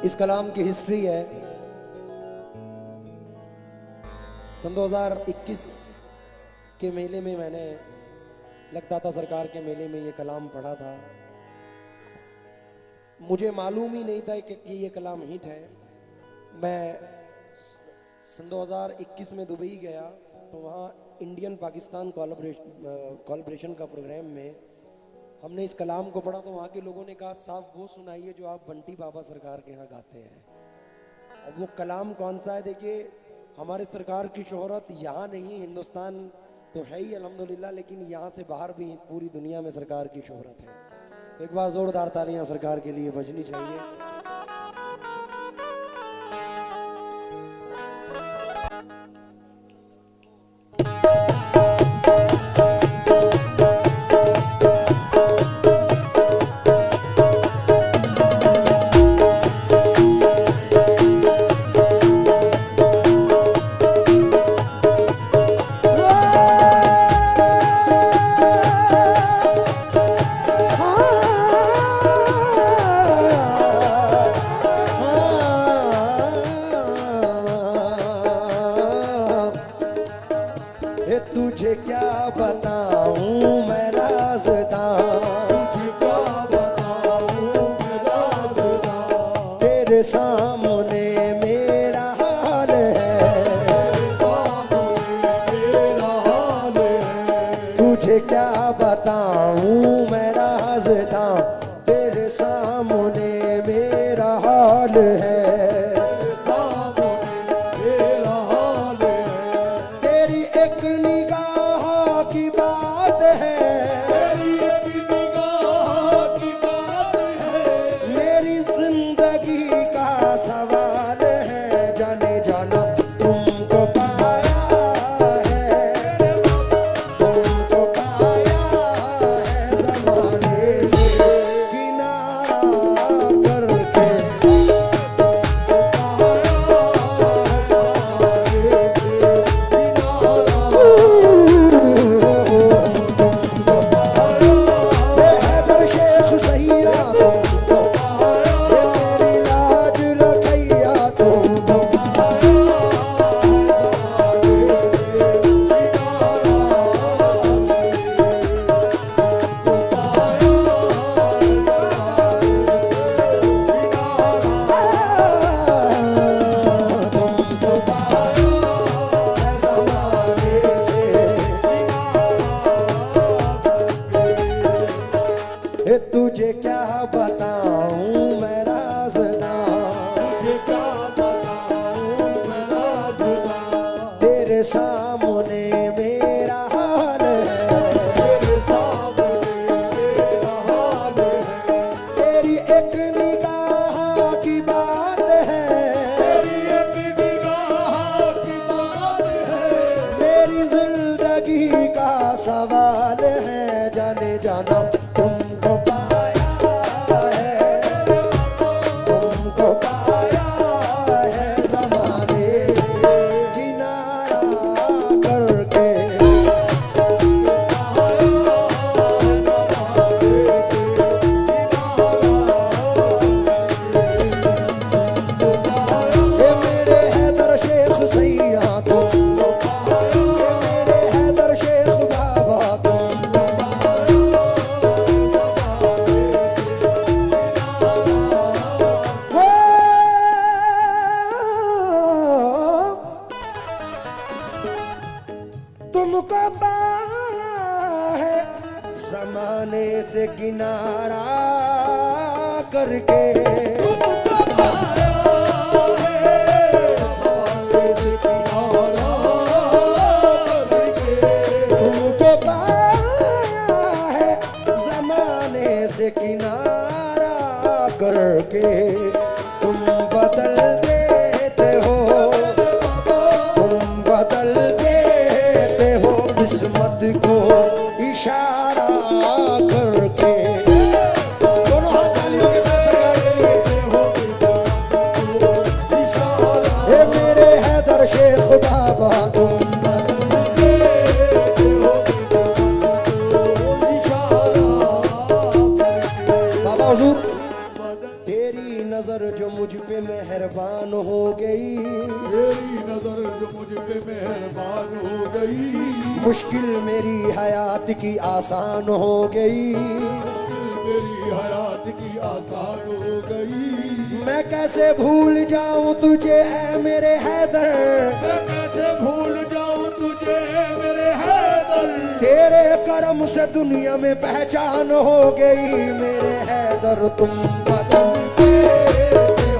इस कलाम की हिस्ट्री है। सन 2021 के मेले में मैंने लगदाता सरकार के मेले में ये कलाम पढ़ा था। मुझे मालूम ही नहीं था कि ये कलाम हिट है। मैं सन 2021 में दुबई गया तो वहाँ इंडियन पाकिस्तान कोलैबोरेशन का प्रोग्राम में हमने इस कलाम को पढ़ा तो वहाँ के लोगों ने कहा साहब वो सुनाइए जो आप बंटी बाबा सरकार के यहाँ गाते हैं। अब वो कलाम कौन सा है? देखिए, हमारे सरकार की शोहरत यहाँ नहीं, हिंदुस्तान तो है ही अल्हम्दुलिल्लाह, लेकिन यहाँ से बाहर भी पूरी दुनिया में सरकार की शोहरत है। तो एक बार जोरदार तालियां सरकार के लिए बजनी चाहिए। तुझे क्या बताऊं मैं राज़दां, तेरे सामने मेरा हाल है, तुझे क्या बताऊं मैं राज़दां, तेरे सामने मेरा हाल है। एक निगाह की बात है, मेरी जिंदगी का सवाल है। जाने जाना तुमको पाया है, तुमको पाया है ज़माने से किनारा करके। तुझे क्या बताऊं मैं राज़दां, तेरे सामने मेरा हाल है, तेरी एक निगाह की बात है, मेरी जिंदगी का सवाल है। जाने जाना तुमको पाया है, तुमको पाया है ज़माने से किनारा करके। ये मेरे हैदर शेख सैया तुमको पाया, ये मेरे हैदर शेख बाबा तुमको तुमको पाया है ज़माने से किनारा करके। तुमको पाया है ज़माने से किनारा करके। तुम बदल देते हो, तुम बदल देते हो किस्मत को इशारा करके। दोनों हाथ तालियों के साथ ये मेरे हैदर शेख बाबा तुम बाबा हुजूर, तेरी नजर जो मुझ पे गई, तेरी नजर जो मुझ पे मेहरबान हो गई, मुश्किल मेरी हयात की आसान हो गई, मुश्किल मेरी हयात की आसान हो गई। मैं कैसे भूल जाऊं तुझे ऐ मेरे हैदर, मैं कैसे भूल जाऊं तुझे ऐ मेरे हैदर, तेरे करम से दुनिया में पहचान हो गई, मेरे हैदर तुम बदलते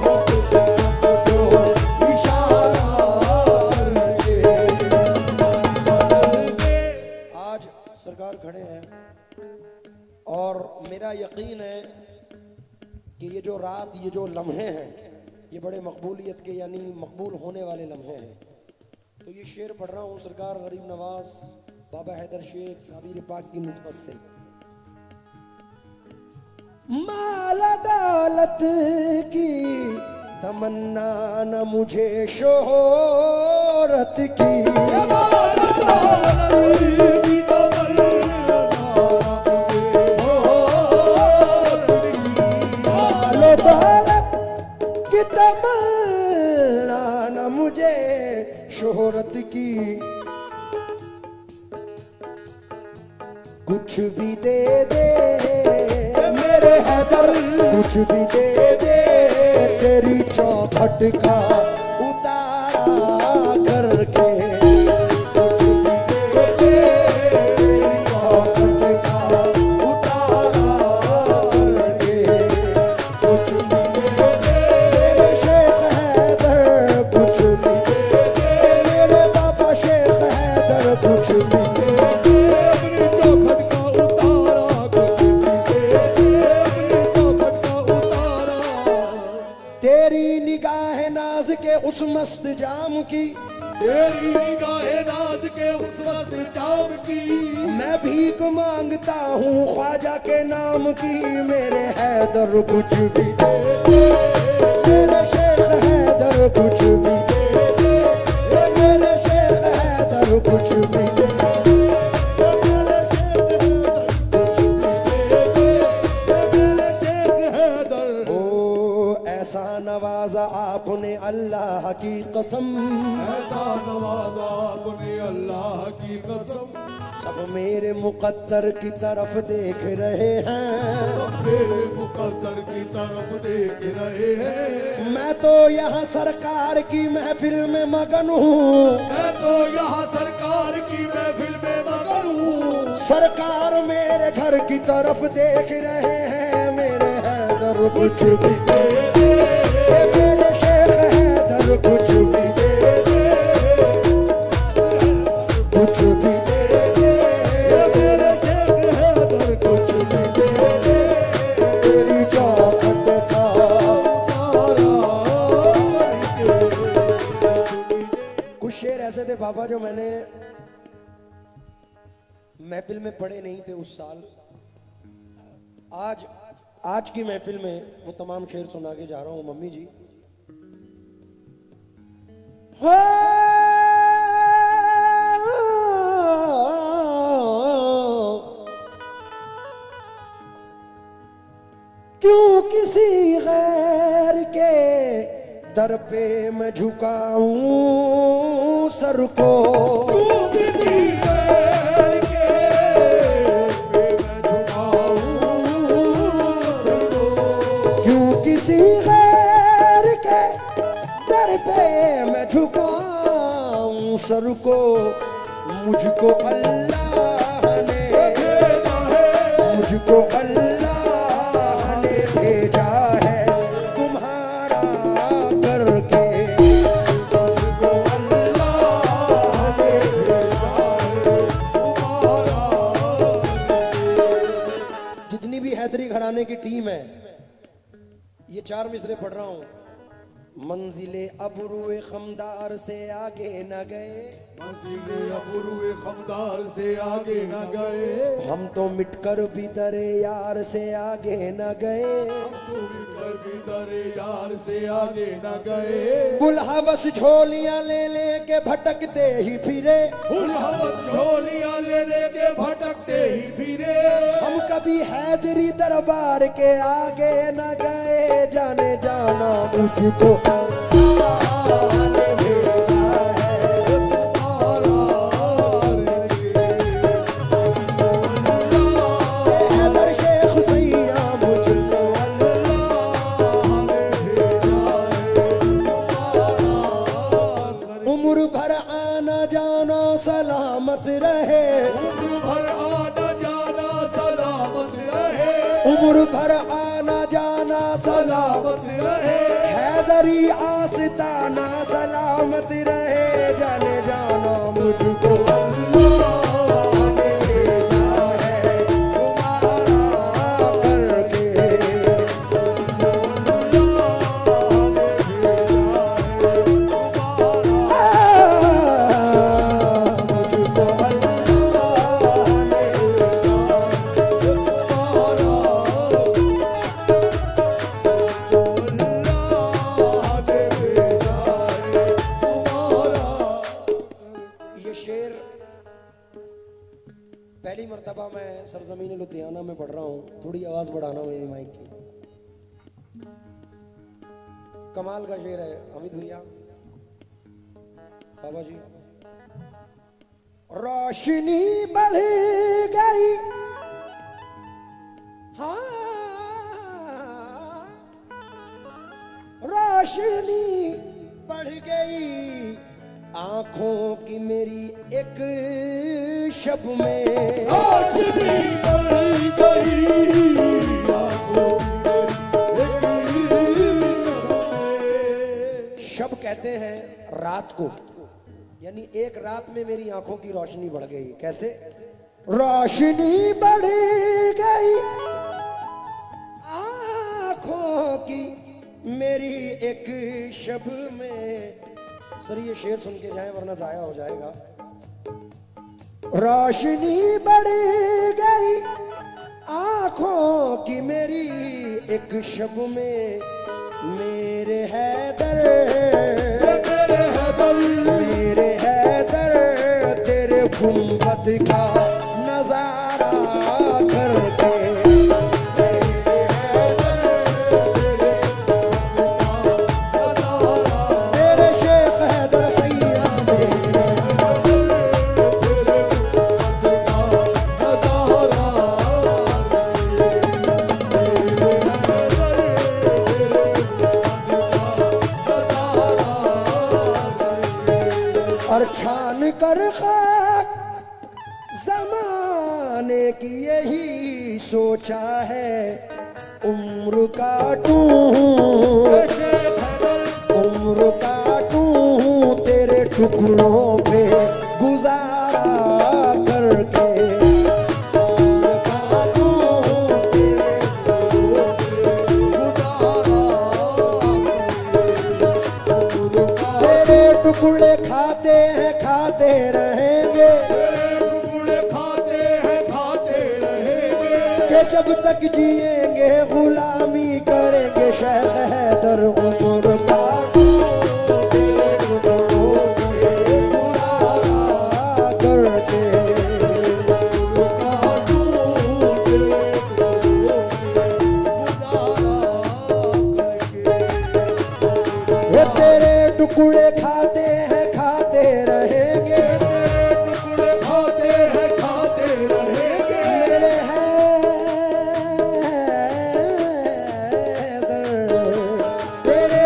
हो किस्मत को इशारा करके। आज सरकार खड़े हैं और मेरा यकीन है कि ये जो रात, ये जो लम्हे हैं, ये बड़े मकबूलियत के यानी मकबूल होने वाले लम्हे हैं। तो ये शेर पढ़ रहा हूँ सरकार गरीब नवाज बाबा हैदर शेख साबिर पाक की निस्बत से। माल दौलत की तमन्ना न मुझे शोहरत की, माल दौलत की तमन्ना न मुझे शोहरत की, कुछ भी दे दे मेरे हैदर, कुछ भी दे दे तेरी चौखट का उतारा करके, कुछ भी दे दे तेरी चौखट का उतारा करके, कुछ भी दे दे मेरे शेख हैदर, कुछ भी दे दे मेरे बाबा शेख हैदर, कुछ भी तेरी निगाह नाज के उस मस्त जाम की, तेरी निगाहे नाज के उस वक्त जाम की, मैं भीख मांगता हूँ ख्वाजा के नाम की, मेरे हैदर कुछ भी दे दे, मेरे शेख हैदर कुछ भी दे दे, मेरे शेख हैदर कुछ भी दे दे, नवाजा आपने अल्लाह की कसम, ऐसा नवाजा आपने अल्लाह की कसम, सब मेरे मुकद्दर की तरफ देख रहे हैं, सब मेरे मुकद्दर की तरफ देख रहे हैं। मैं तो यहाँ सरकार की महफिल में मगन हूँ, मैं तो यहाँ सरकार की महफिल में मगन हूँ, सरकार मेरे घर की तरफ देख रहे हैं, मेरे हैदर कुछ भी दे दे, मेरे शेख हैदर कुछ भी दे दे, कुछ भी दे दे मेरे शेख हैदर, कुछ भी दे दे तेरी चौखट का उतारा। कुछ शेर ऐसे थे बाबा जो मैंने महफिल में पढ़े नहीं थे उस साल, आज की महफिल में वो तमाम शेर सुना के जा रहा हूं मम्मी जी। क्यों किसी गैर के दर पे मैं झुकाऊं सर को, क्यों किसी गैर के मैं झुकाऊं सर को, क्यों किसी गैर के दर पे मैं झुकाऊं सर को, मुझको अल्लाह ने भेजा है, मुझको अल्लाह ने भेजा है तुम्हारा करके, मुझको अल्लाह ने भेजा है तुम्हारा करके। जितनी भी हैदरी घराने की टीम है, ये 4 मिसरे पढ़ रहा हूं। मंजिले अबरुए खमदार से आगे न गए, मंजिले अबरुए खमदार से आगे न गए, हम तो मिटकर भी दरे यार से आगे न गए, तो मिटकर भी दरे यार से आगे न गए, बुलहवस झोलियां ले ले के भटकते ही फिरे, बुलहवस झोलियां ले लेके भटकते ही फिरे, हम कभी हैदरी दरबार के आगे न गए, जाने जाना मुझको अल्लाह ने भेजा है हैदर शेख सैया मुझको उम्र भर आना जाना सलामत रहे हर आना जाना सलामत रहे उम्र भर आना जाना सलामत रहे हैदरी आस्ताना सलामत रहे जाने जाना मुझको अल्लाह ने भेजा है तुम्हारा करके मुझको अल्लाह ने ये शेर पहली मर्तबा मैं सरजमीन लुधियाना में पढ़ रहा हूँ। थोड़ी आवाज बढ़ाना मेरी माइक की। कमाल का शेर है अमित भैया बाबा जी। रोशनी बढ़ गई हाँ रोशनी बढ़ गई आंखों की मेरी एक शब में रोशनी बढ़ गई आंखों की एक शब कहते हैं रात को, यानी एक रात में मेरी आंखों की रोशनी बढ़ गई। कैसे? रोशनी बढ़ गई आंखों की मेरी एक शब में। सर ये शेर सुन के जाए वरना जाया हो जाएगा। रोशनी बढ़ गई आंखों की मेरी एक शब में मेरे हैदर मेरे हैदर तेरे गुंबद का नजारा करके मेरे शेख हैदर सैया मेरे और छान कर खाक जमाने की यही सोचा है उम्र काटूं तेरे टुकड़ों पे गुजारा करके उम्र काटूं तेरे तेरे टुकड़े खाते हैं खाते रहेंगे कि जब तक जिएंगे गुलामी करेंगे शेख हैदर उम्र काटूं तेरे टुकड़ों पे गुजारा करके ये तेरे टुकड़े खाते हैं खाते रहेंगे मेरे हैदर तेरे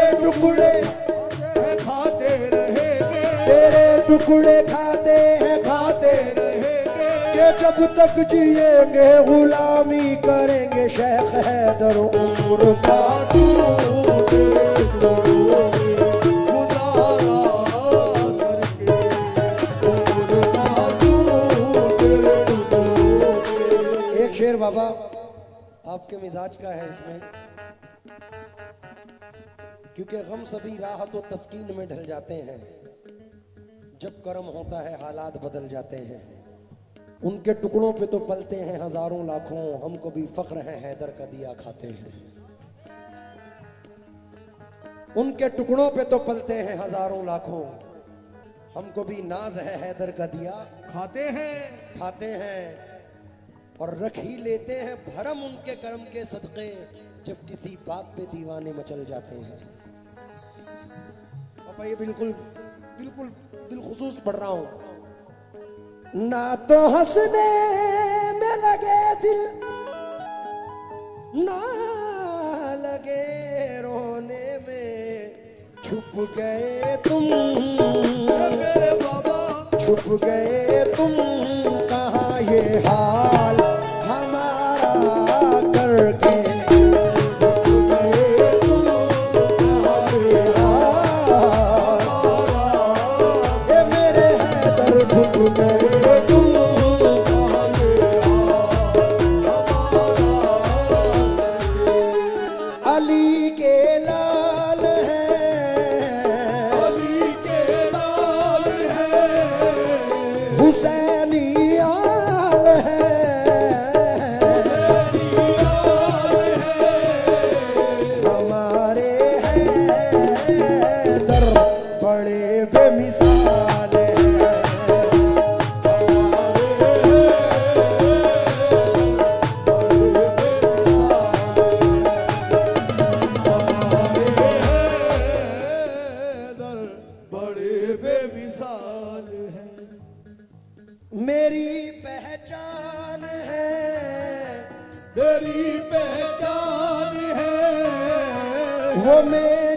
टुकड़े खाते हैं खाते कि जब तक जिएंगे गुलामी करेंगे शेख हैदर उम्र काटूं एक शेर बाबा आपके मिजाज का है इसमें, क्योंकि गम सभी राहत और तस्कीन में ढल जाते हैं, जब कर्म होता है हालात बदल जाते हैं। उनके टुकड़ों पे तो पलते हैं हजारों लाखों, हमको भी फख्र है हैदर का दिया खाते हैं। उनके टुकड़ों पे तो पलते हैं हजारों लाखों, हमको भी नाज है हैदर का दिया खाते हैं और रख ही लेते हैं भरम उनके कर्म के सदके, जब किसी बात पे दीवाने मचल जाते हैं। पापा ये बिल्कुल बिल्कुल बिलखुसूस पढ़ रहा हूं। ना तो हंसने में लगे दिल, ना लगे रोने में, छुप गए तुम मेरे बाबा, छुप गए तुम, कहाँ ये हाल हमारा करके, छुप गए तुम, कहाँ ये हाल, ये मेरे हैदर छुप गए तुम, अली के लाल हैं, अली के लाल है, हुसैनी आल हैं, हमारे हैदर बड़े बेमिसाल हैं, हैदर बड़े बेमिसाल हैं। मेरी पहचान है, मेरी पहचान है, वो मेरे